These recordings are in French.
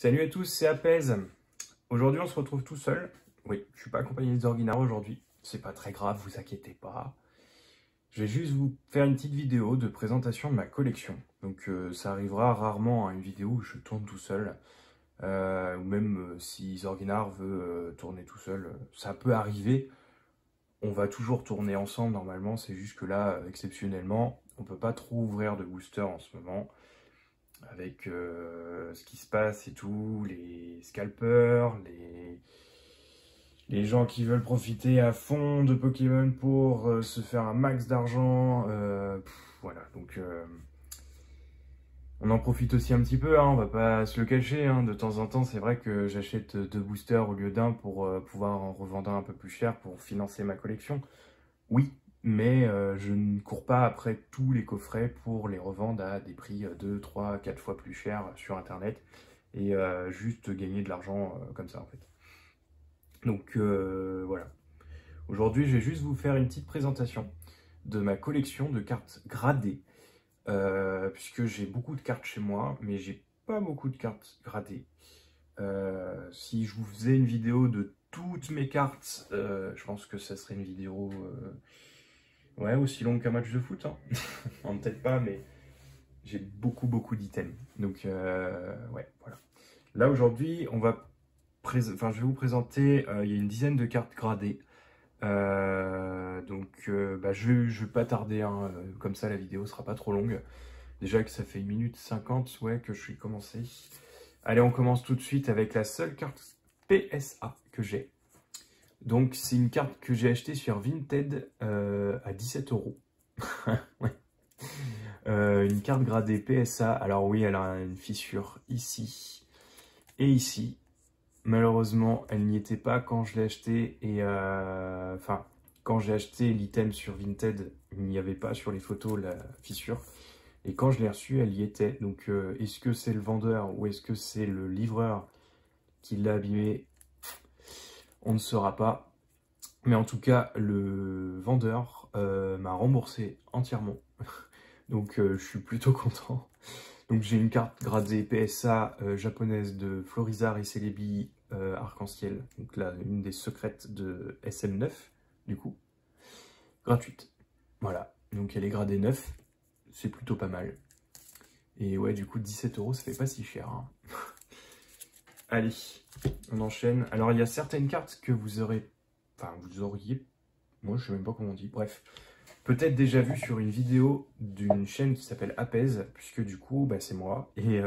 Salut à tous, c'est Apaise. Aujourd'hui, on se retrouve tout seul. Oui, je suis pas accompagné des Orguinards aujourd'hui. C'est pas très grave, vous inquiétez pas. Je vais juste vous faire une petite vidéo de présentation de ma collection. Donc, ça arrivera rarement à une vidéo où je tourne tout seul. Ou même si Zorguinard veut tourner tout seul, ça peut arriver. On va toujours tourner ensemble normalement, c'est juste que là, exceptionnellement, on peut pas trop ouvrir de booster en ce moment. Avec ce qui se passe et tout, les scalpers, les gens qui veulent profiter à fond de Pokémon pour se faire un max d'argent. Voilà, donc on en profite aussi un petit peu, hein, on va pas se le cacher. Hein, de temps en temps, c'est vrai que j'achète 2 boosters au lieu d'un pour pouvoir en revendre un peu plus cher pour financer ma collection. Oui, mais je ne cours pas après tous les coffrets pour les revendre à des prix 2, 3, 4 fois plus chers sur internet et juste gagner de l'argent comme ça en fait. Donc voilà. Aujourd'hui, je vais juste vous faire une petite présentation de ma collection de cartes gradées puisque j'ai beaucoup de cartes chez moi, mais j'ai pas beaucoup de cartes gradées. Si je vous faisais une vidéo de toutes mes cartes, je pense que ça serait une vidéo ouais, aussi longue qu'un match de foot, hein. Non, peut-être pas, mais j'ai beaucoup d'items. Donc, ouais, voilà. Là, aujourd'hui, je vais vous présenter, il y a une dizaine de cartes gradées. Je vais pas tarder, hein, comme ça la vidéo sera pas trop longue. Déjà que ça fait 1 minute 50, ouais, que je suis commencé. Allez, on commence tout de suite avec la seule carte PSA que j'ai. Donc, c'est une carte que j'ai achetée sur Vinted à 17 €. Ouais. Une carte gradée PSA. Alors oui, elle a une fissure ici et ici. Malheureusement, elle n'y était pas quand je l'ai acheté. Et enfin, quand j'ai acheté l'item sur Vinted, il n'y avait pas sur les photos la fissure. Et quand je l'ai reçue, elle y était. Donc, est-ce que c'est le vendeur ou est-ce que c'est le livreur qui l'a abîmé? On ne saura pas. Mais en tout cas, le vendeur m'a remboursé entièrement. Donc je suis plutôt content. Donc j'ai une carte gradée PSA japonaise de Florizarre et Celebi Arc-en-Ciel. Donc là, une des secrètes de SM9, du coup. Gratuite. Voilà. Donc elle est gradée 9. C'est plutôt pas mal. Et ouais, du coup, 17 €, ça fait pas si cher, hein. Allez, on enchaîne. Alors il y a certaines cartes que vous auriez, moi je sais même pas comment on dit, bref, peut-être déjà vu sur une vidéo d'une chaîne qui s'appelle Apaise, puisque du coup, bah, c'est moi, et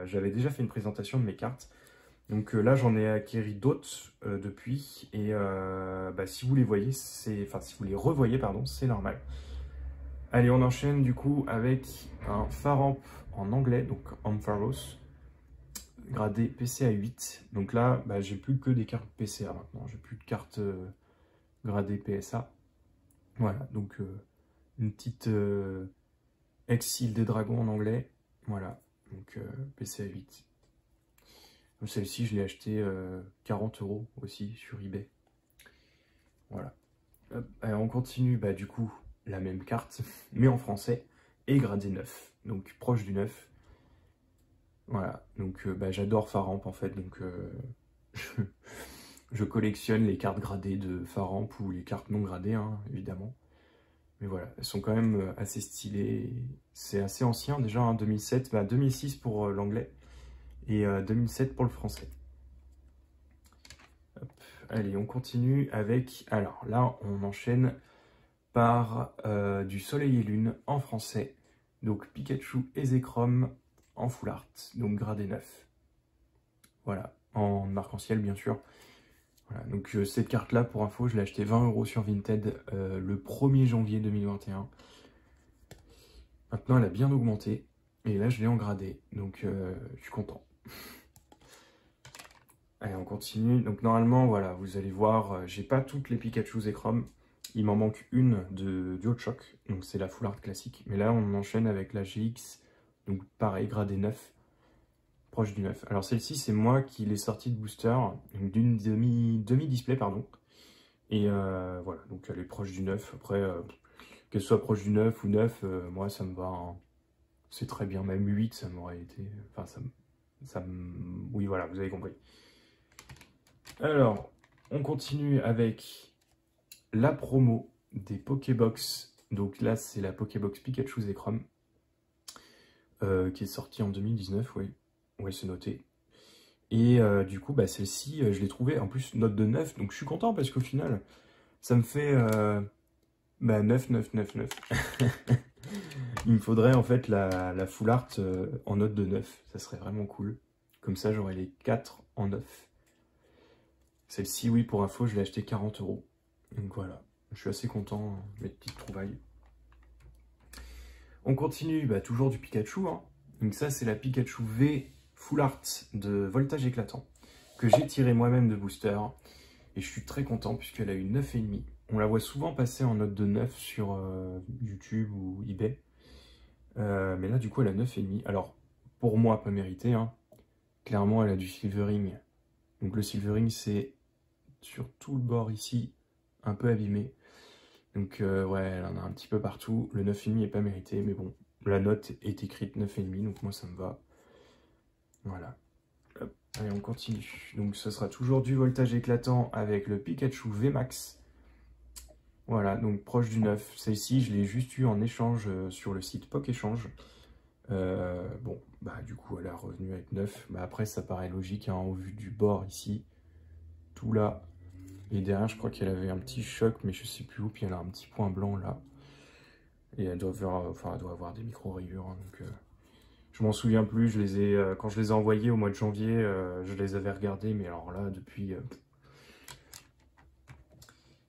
j'avais déjà fait une présentation de mes cartes. Donc là, j'en ai acquéri d'autres depuis, et si vous les voyez, si vous les revoyez, pardon, c'est normal. Allez, on enchaîne du coup avec un Faramp en anglais, donc Ampharos, gradé PCA 8. Donc là, j'ai plus que des cartes PCA maintenant, j'ai plus de cartes gradées PSA. Voilà, donc une petite Exil des Dragons en anglais. Voilà, donc PCA 8. Celle-ci, je l'ai acheté 40 € aussi sur eBay. Voilà. Hop, allez, on continue, du coup, la même carte, mais en français, et gradé 9, donc proche du 9. Voilà, donc j'adore Faramp en fait, donc je collectionne les cartes gradées de Faramp ou les cartes non gradées, hein, évidemment. Mais voilà, elles sont quand même assez stylées. C'est assez ancien déjà, hein, 2007, 2006 pour l'anglais et 2007 pour le français. Hop. Allez, on continue avec... Alors là, on enchaîne par du Soleil et Lune en français. Donc Pikachu et Zekrom en full art, donc gradé 9. Voilà, en arc-en-ciel bien sûr. Voilà, donc cette carte-là, pour info, je l'ai acheté 20 € sur Vinted le 1er janvier 2021. Maintenant, elle a bien augmenté. Et là, je l'ai en gradé. Donc, je suis content. Allez, on continue. Donc, normalement, voilà, vous allez voir, j'ai pas toutes les Pikachu et Chrome. Il m'en manque une de DualShock. Donc, c'est la full art classique. Mais là, on enchaîne avec la GX. Donc, pareil, gradé 9. Proche du 9. Alors, celle-ci, c'est moi qui l'ai sortie de booster. D'une demi-display, pardon. Et voilà, donc elle est proche du 9. Après, qu'elle soit proche du 9 ou 9, moi ça me va, hein. C'est très bien, même 8 ça m'aurait été, enfin oui, voilà, vous avez compris. Alors, on continue avec la promo des Pokébox. Donc là, c'est la Pokébox Pikachu Zekrom, qui est sortie en 2019, oui. Ouais, c'est noté. Et du coup, bah, celle-ci, je l'ai trouvée, en plus, note de 9, donc je suis content, parce qu'au final, ça me fait 9, 9, 9, 9. Il me faudrait en fait la full art en note de 9, ça serait vraiment cool. Comme ça, j'aurais les 4 en 9. Celle-ci, oui, pour info, je l'ai acheté 40 €. Donc voilà, je suis assez content de mes petites trouvailles. On continue, bah, toujours du Pikachu. Hein. Donc ça, c'est la Pikachu V Full Art de Voltage Éclatant, que j'ai tiré moi-même de booster. Et je suis très content puisqu'elle a eu 9,5. On la voit souvent passer en note de 9 sur YouTube ou eBay. Mais là, du coup, elle a 9,5. Alors, pour moi, pas mérité. Hein. Clairement, elle a du silvering. Donc le silvering, c'est sur tout le bord ici, un peu abîmé. Donc ouais, elle en a un petit peu partout. Le 9,5 est pas mérité, mais bon, la note est écrite 9,5, donc moi ça me va. Voilà. Hop. Allez, on continue. Donc ce sera toujours du voltage éclatant avec le Pikachu VMAX. Voilà, donc proche du 9. Celle-ci, je l'ai juste eu en échange sur le site Pokéchange. Bon, bah du coup, elle est revenue avec 9. Bah, après, ça paraît logique, hein, au vu du bord ici. Tout là. Et derrière, je crois qu'elle avait un petit choc, mais je sais plus où. Puis elle a un petit point blanc là. Et elle doit avoir des micro-rayures. Hein, donc, je m'en souviens plus. Je les ai, quand je les ai envoyés au mois de janvier, je les avais regardés. Mais alors là, depuis...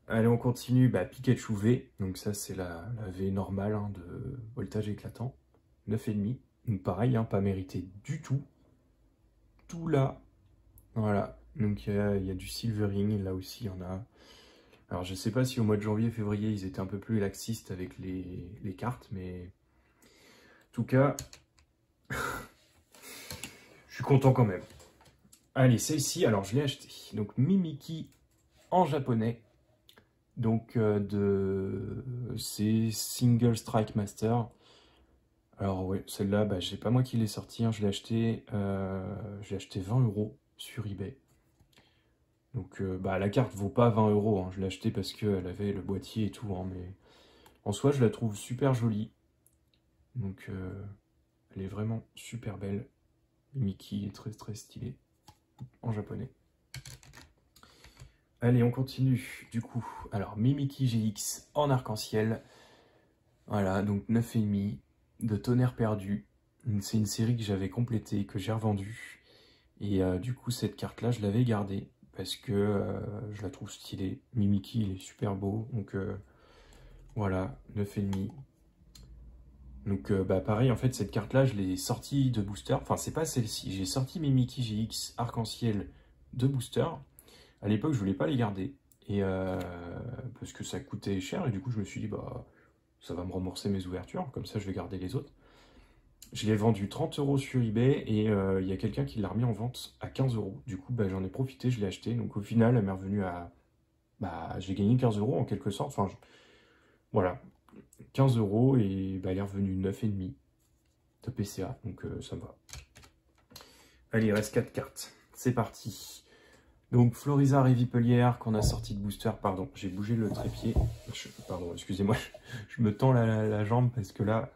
Allez, on continue. Bah, Pikachu V. Donc ça, c'est la V normale hein, de voltage éclatant. 9,5. Donc pareil, hein, pas mérité du tout. Tout là. Voilà. Donc il y a du silvering. Là aussi, il y en a... Alors je sais pas si au mois de janvier, février, ils étaient un peu plus laxistes avec les cartes, mais en tout cas, je suis content quand même. Allez, celle-ci, alors je l'ai acheté. Donc Mimikyu en japonais. Donc c'est Single Strike Master. Alors ouais, celle-là, bah, c'est pas moi qui l'ai sorti, hein, je l'ai acheté 20 € sur eBay. Donc bah, la carte vaut pas 20 €, hein. Je l'ai acheté parce qu'elle avait le boîtier et tout, hein, mais en soi je la trouve super jolie. Donc elle est vraiment super belle. Mickey est très très stylé en japonais. Allez, on continue du coup. Alors Mimikyu GX en arc-en-ciel. Voilà, donc 9,5 de Tonnerre Perdu. C'est une série que j'avais complétée, que j'ai revendue. Et du coup cette carte là je l'avais gardée. Parce que je la trouve stylée. Mimikyu, il est super beau. Donc voilà, 9,5. Donc bah pareil, en fait, cette carte-là, je l'ai sortie de booster. Enfin, c'est pas celle-ci. J'ai sorti mes Mickey GX arc-en-ciel de booster. À l'époque, je voulais pas les garder. Et parce que ça coûtait cher. Et du coup, je me suis dit, bah, ça va me rembourser mes ouvertures. Comme ça, je vais garder les autres. Je l'ai vendu 30 € sur eBay. Et il y a quelqu'un qui l'a remis en vente à 15 €. Du coup, bah, j'en ai profité, je l'ai acheté. Donc au final, elle m'est revenue à... Bah, j'ai gagné 15 € en quelque sorte. Enfin, voilà. 15 € et bah, elle est revenue 9,5 de PCA, donc ça me va. Allez, il reste 4 cartes, c'est parti. Donc Florizard et Vipelière qu'on a sorti de booster, pardon, j'ai bougé le trépied, pardon, excusez-moi, je me tends la jambe parce que là,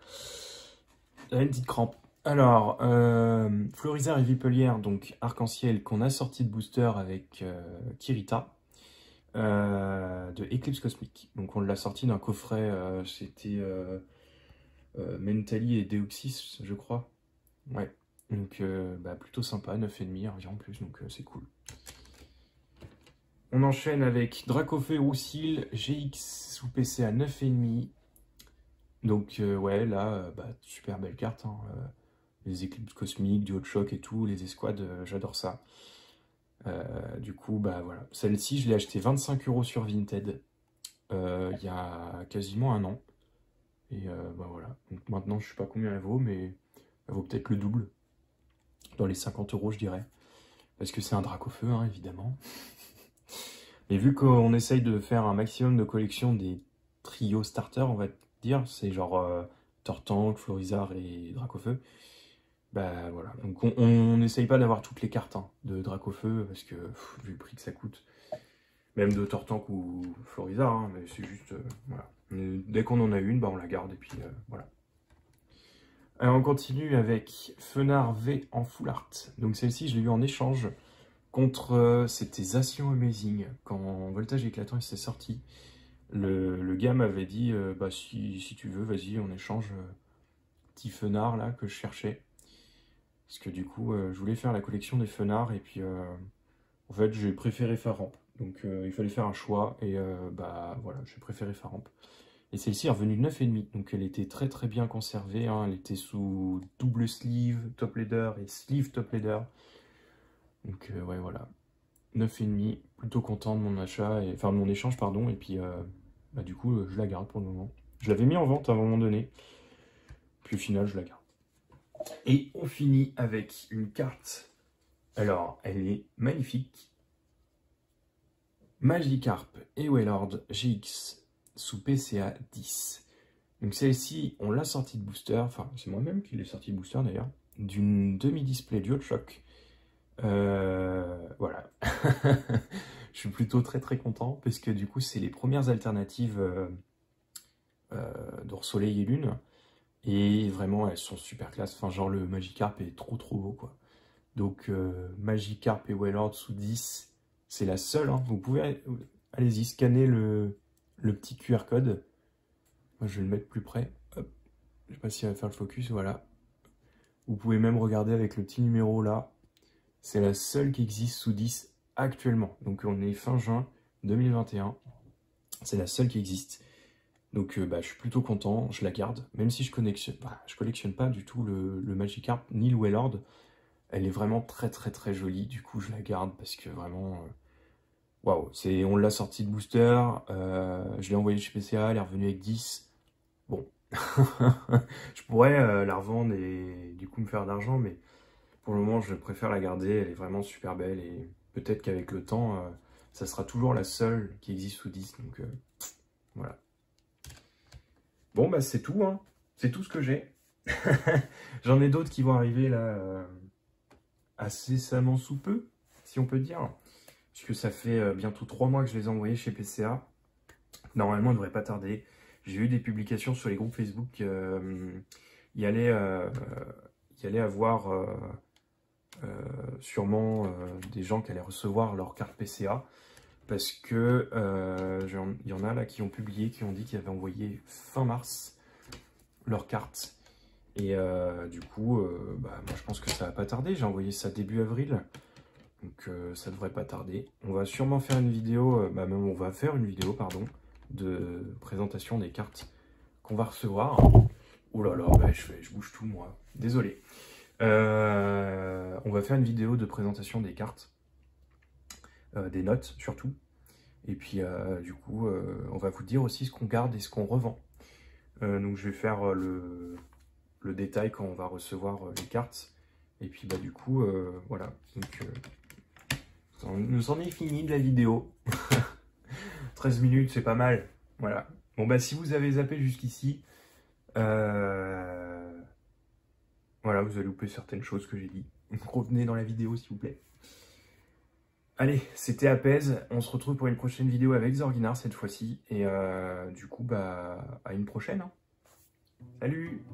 il y a une petite crampe. Alors, Florizard et Vipelière, donc arc-en-ciel qu'on a sorti de booster avec Kirita. De Eclipse Cosmique. Donc on l'a sorti d'un coffret, c'était Mentally et Deoxys, je crois. Ouais, donc bah, plutôt sympa, 9,5 environ plus, donc c'est cool. On enchaîne avec Dracofeu Roussil GX sous PC à 9,5. Donc ouais, là, bah, super belle carte. Hein, les Eclipses Cosmiques, du Hot Shock et tout, les escouades, j'adore ça. Du coup, bah voilà. Celle-ci, je l'ai acheté 25 € sur Vinted il y a quasiment un an. Et bah voilà. Donc maintenant, je sais pas combien elle vaut, mais elle vaut peut-être le double. Dans les 50 € je dirais. Parce que c'est un Dracofeu, hein, évidemment. Mais vu qu'on essaye de faire un maximum de collection des trios starters, on va dire, c'est genre Tortank, Florizard et Dracofeu, Bah voilà, donc on n'essaye pas d'avoir toutes les cartes hein, de Dracofeu, parce que vu le prix que ça coûte, même de Tortank ou Florizard, hein, mais c'est juste, voilà. Dès qu'on en a une, bah on la garde, et puis voilà. Alors on continue avec Fenard V en full art. Donc celle-ci, je l'ai eu en échange contre, c'était Zacian Amazing, quand Voltage Éclatant il s'est sorti. Le gars m'avait dit, bah si tu veux, vas-y, on échange petit Fenard là que je cherchais. Parce que du coup, je voulais faire la collection des Fenards et puis en fait, j'ai préféré Faramp. Donc il fallait faire un choix et bah voilà, j'ai préféré Faramp. Et celle-ci est revenue de 9,5, donc elle était très très bien conservée. Hein. Elle était sous double sleeve top leader et sleeve top leader. Donc ouais, voilà. 9,5, plutôt content de mon achat, enfin de mon échange, pardon. Et puis bah, du coup, je la garde pour le moment. Je l'avais mis en vente à un moment donné. Puis au final, je la garde. Et on finit avec une carte. Alors, elle est magnifique. Magikarp et Wailord GX sous PCA 10. Donc celle-ci, on l'a sortie de booster, enfin c'est moi-même qui l'ai sortie de booster d'ailleurs, d'une demi-display DualShock. Voilà. Je suis plutôt très très content parce que du coup c'est les premières alternatives d'Or-Soleil et Lune. Et vraiment elles sont super classe. Enfin genre le Magikarp est trop trop beau quoi. Donc Magikarp et Wailord sous 10, c'est la seule. Hein. Vous pouvez, allez-y, scanner le petit QR code. Moi je vais le mettre plus près. Hop. Je sais pas si elle va faire le focus, voilà. Vous pouvez même regarder avec le petit numéro là. C'est la seule qui existe sous 10 actuellement. Donc on est fin juin 2021. C'est la seule qui existe. Donc bah, je suis plutôt content, je la garde. Même si je collectionne pas du tout le Magikarp ni le Wailord. Elle est vraiment très très très jolie. Du coup je la garde parce que vraiment... Waouh, on l'a sortie de booster. Je l'ai envoyée chez PCA, elle est revenue avec 10. Bon. Je pourrais la revendre et du coup me faire d'argent, mais pour le moment je préfère la garder, elle est vraiment super belle et peut-être qu'avec le temps ça sera toujours la seule qui existe sous 10, donc voilà. Bon bah c'est tout, hein. C'est tout ce que j'ai. J'en ai d'autres qui vont arriver là incessamment sous peu, si on peut dire, puisque ça fait bientôt 3 mois que je les ai envoyés chez PCA. Normalement il ne devrait pas tarder. J'ai eu des publications sur les groupes Facebook. Il y allait avoir sûrement des gens qui allaient recevoir leur carte PCA. Parce que il y en a là qui ont publié, qui ont dit qu'ils avaient envoyé fin mars leur carte. Et du coup, bah, moi je pense que ça va pas tarder. J'ai envoyé ça début avril. Donc ça devrait pas tarder. On va sûrement faire une vidéo, on va faire une vidéo, pardon, de présentation des cartes qu'on va recevoir. Oh là là, bah, je bouge tout moi, désolé. On va faire une vidéo de présentation des cartes, des notes surtout. Et puis du coup, on va vous dire aussi ce qu'on garde et ce qu'on revend. Donc je vais faire le détail quand on va recevoir les cartes. Et puis bah du coup, voilà. Donc nous en est fini de la vidéo. 13 minutes, c'est pas mal. Voilà. Bon bah si vous avez zappé jusqu'ici, voilà, vous avez loupé certaines choses que j'ai dit. Revenez dans la vidéo s'il vous plaît. Allez, c'était Apaise. On se retrouve pour une prochaine vidéo avec Zorguinar cette fois-ci. Et du coup, bah à une prochaine. Hein. Salut!